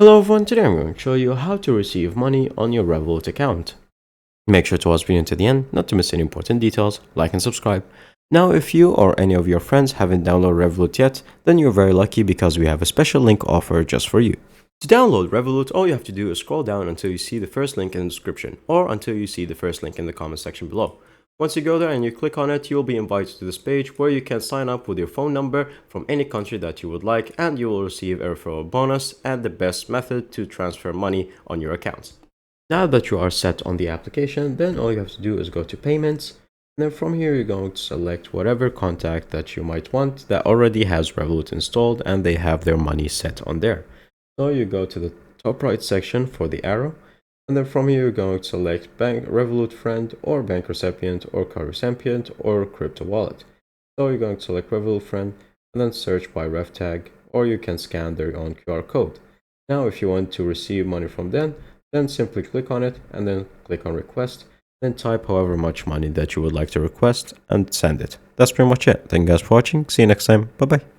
Hello everyone, today I'm going to show you how to receive money on your Revolut account. Make sure to watch the video to the end, not to miss any important details, like and subscribe. Now if you or any of your friends haven't downloaded Revolut yet, then you're very lucky because we have a special link offer just for you. To download Revolut, all you have to do is scroll down until you see the first link in the description, or until you see the first link in the comment section below. Once you go there and you click on it, you'll be invited to this page where you can sign up with your phone number from any country that you would like, and you will receive a referral bonus and the best method to transfer money on your accounts. Now that you are set on the application, then all you have to do is go to payments. And then from here, you're going to select whatever contact that you might want that already has Revolut installed and they have their money set on there. So you go to the top right section for the arrow. And then from here, you're going to select bank, Revolut friend, or bank recipient, or card recipient, or crypto wallet. So you're going to select Revolut friend, and then search by ref tag, or you can scan their own QR code. Now, if you want to receive money from them, then simply click on it, and then click on request, then type however much money that you would like to request, and send it. That's pretty much it. Thank you guys for watching. See you next time. Bye-bye.